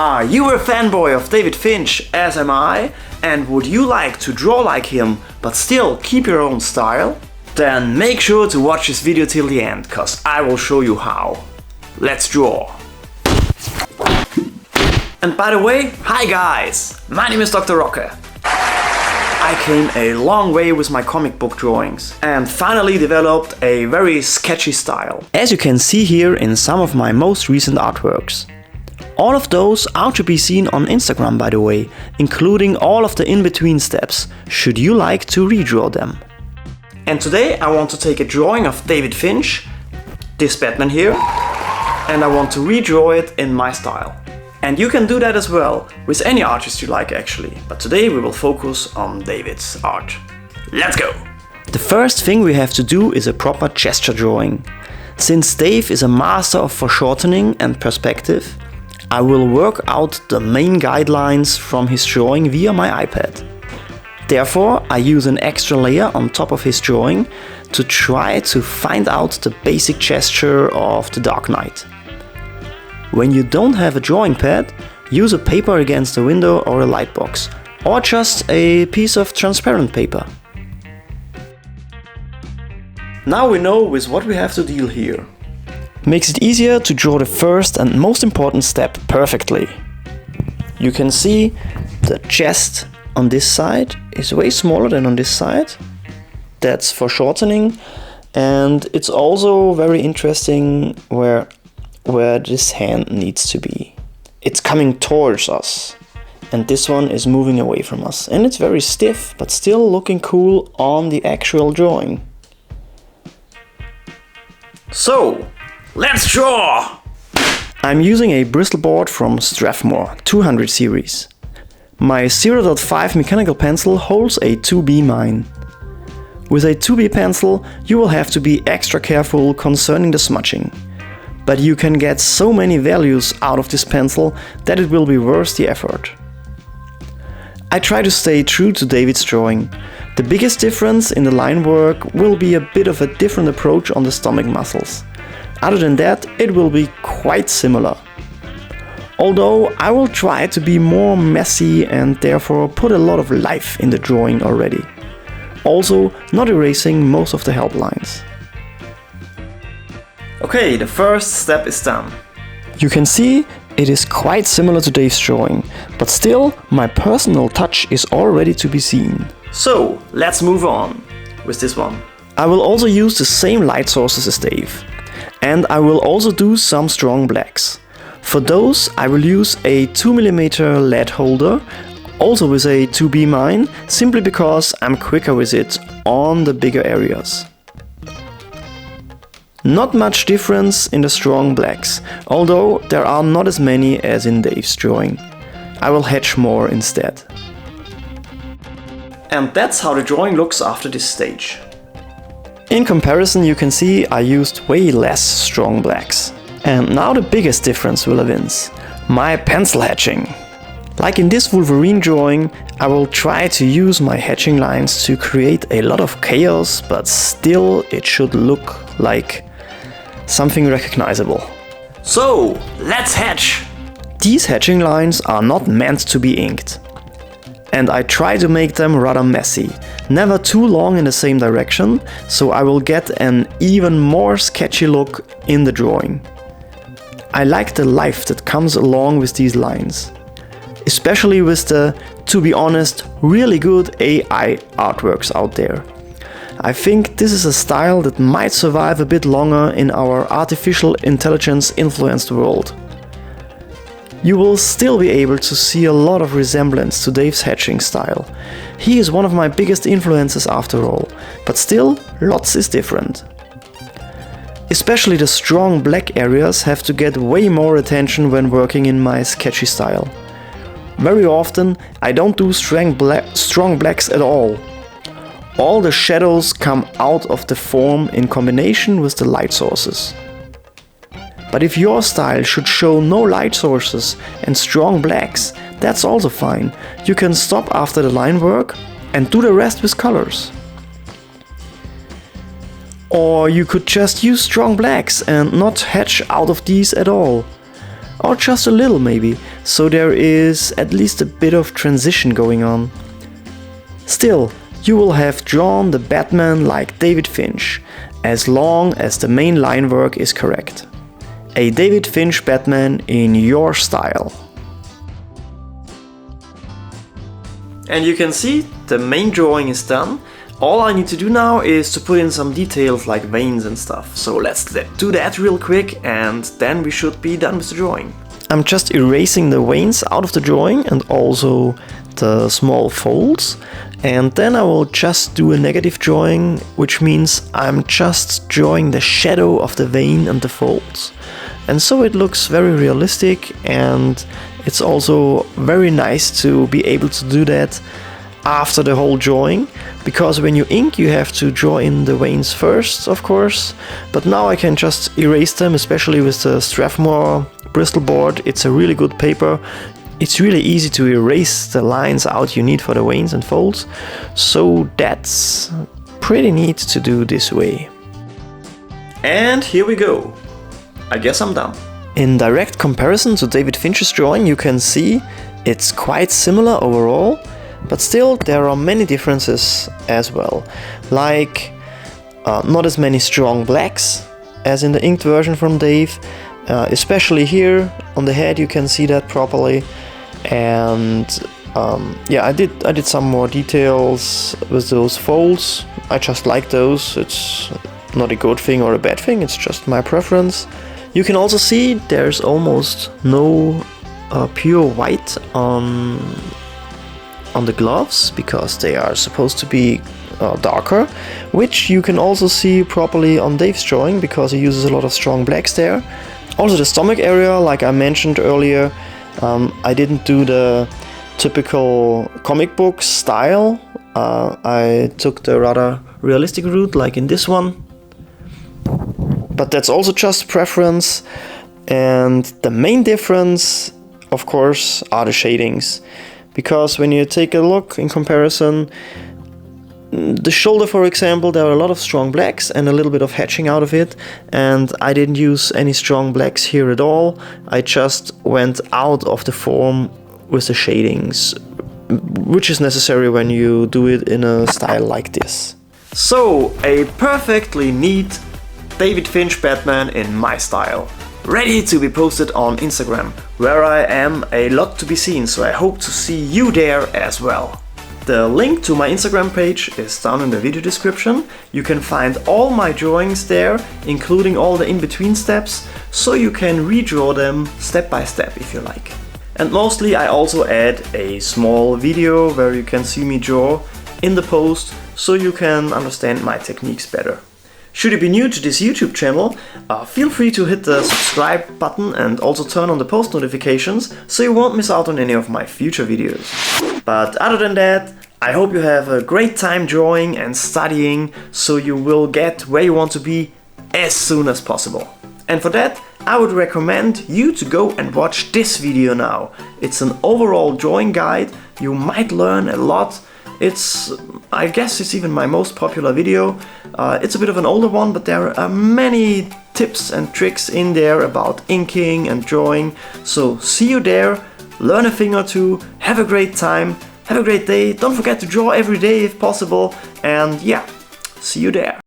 Are you a fanboy of David Finch, as am I, and would you like to draw like him but still keep your own style? Then make sure to watch this video till the end, cause I will show you how. Let's draw! And by the way, hi guys! My name is Dr. Rocke. I came a long way with my comic book drawings and finally developed a very sketchy style, as you can see here in some of my most recent artworks. All of those are to be seen on Instagram, by the way, including all of the in-between steps, should you like to redraw them. And today I want to take a drawing of David Finch, this Batman here, and I want to redraw it in my style. And you can do that as well, with any artist you like actually, but today we will focus on David's art. Let's go! The first thing we have to do is a proper gesture drawing. Since Dave is a master of foreshortening and perspective, I will work out the main guidelines from his drawing via my iPad. Therefore, I use an extra layer on top of his drawing to try to find out the basic gesture of the Dark Knight. When you don't have a drawing pad, use a paper against a window or a light box, or just a piece of transparent paper. Now we know with what we have to deal here. Makes it easier to draw the first and most important step perfectly. You can see the chest on this side is way smaller than on this side. That's foreshortening, and it's also very interesting where this hand needs to be. It's coming towards us, and this one is moving away from us, and it's very stiff but still looking cool on the actual drawing. So, let's draw! I'm using a bristle board from Strathmore 200 series. My 0.5 mechanical pencil holds a 2B mine. With a 2B pencil you will have to be extra careful concerning the smudging. But you can get so many values out of this pencil that it will be worth the effort. I try to stay true to David's drawing. The biggest difference in the line work will be a bit of a different approach on the stomach muscles. Other than that, it will be quite similar. Although I will try to be more messy and therefore put a lot of life in the drawing already. Also, not erasing most of the help lines. Okay, the first step is done. You can see it is quite similar to Dave's drawing, but still my personal touch is already to be seen. So, let's move on with this one. I will also use the same light sources as Dave. And I will also do some strong blacks. For those I will use a 2mm lead holder, also with a 2B mine, simply because I'm quicker with it on the bigger areas. Not much difference in the strong blacks, although there are not as many as in Dave's drawing. I will hatch more instead. And that's how the drawing looks after this stage. In comparison, you can see I used way less strong blacks. And now the biggest difference will evince: my pencil hatching. Like in this Wolverine drawing, I will try to use my hatching lines to create a lot of chaos, but still it should look like something recognizable. So, let's hatch! These hatching lines are not meant to be inked. And I try to make them rather messy, never too long in the same direction, so I will get an even more sketchy look in the drawing. I like the life that comes along with these lines, especially with the, to be honest, really good AI artworks out there. I think this is a style that might survive a bit longer in our artificial intelligence influenced world. You will still be able to see a lot of resemblance to Dave's hatching style. He is one of my biggest influences after all, but still lots is different. Especially the strong black areas have to get way more attention when working in my sketchy style. Very often I don't do strong blacks at all. All the shadows come out of the form in combination with the light sources. But if your style should show no light sources and strong blacks, that's also fine. You can stop after the line work and do the rest with colors. Or you could just use strong blacks and not hatch out of these at all. or just a little maybe, so there is at least a bit of transition going on. Still, you will have drawn the Batman like David Finch, as long as the main line work is correct. A David Finch Batman in your style. And you can see the main drawing is done. All I need to do now is to put in some details like veins and stuff. So let's do that real quick and then we should be done with the drawing. I'm just erasing the veins out of the drawing and also the small folds. And then I will just do a negative drawing, which means I'm just drawing the shadow of the vein and the folds. And so it looks very realistic, and it's also very nice to be able to do that after the whole drawing, because when you ink you have to draw in the veins first, of course, but now I can just erase them, especially with the Strathmore Bristol board. It's a really good paper. It's really easy to erase the lines out you need for the veins and folds, so that's pretty neat to do this way. And here we go. I guess I'm done. In direct comparison to David Finch's drawing, you can see it's quite similar overall, but still there are many differences as well, like not as many strong blacks as in the inked version from Dave, especially here on the head you can see that properly. And yeah, I did some more details with those folds. I just like those. It's not a good thing or a bad thing, it's just my preference. You can also see there's almost no pure white on the gloves, because they are supposed to be darker, which you can also see properly on Dave's drawing because he uses a lot of strong blacks there. Also the stomach area, like I mentioned earlier, I didn't do the typical comic book style. I took the rather realistic route, like in this one. But that's also just preference. And the main difference, of course, are the shadings. Because when you take a look in comparison, the shoulder, for example, there are a lot of strong blacks and a little bit of hatching out of it, and I didn't use any strong blacks here at all. I just went out of the form with the shadings, which is necessary when you do it in a style like this. So, a perfectly neat David Finch Batman in my style, ready to be posted on Instagram, where I am a lot to be seen, so I hope to see you there as well. The link to my Instagram page is down in the video description. You can find all my drawings there, including all the in-between steps, so you can redraw them step by step if you like. And mostly I also add a small video where you can see me draw in the post, so you can understand my techniques better. Should you be new to this YouTube channel, feel free to hit the subscribe button and also turn on the post notifications so you won't miss out on any of my future videos. But other than that, I hope you have a great time drawing and studying so you will get where you want to be as soon as possible. And for that, I would recommend you to go and watch this video now. It's an overall drawing guide. You might learn a lot. I guess it's even my most popular video. It's a bit of an older one, but there are many tips and tricks in there about inking and drawing. So see you there, learn a thing or two, have a great time, have a great day. Don't forget to draw every day if possible, and yeah, see you there.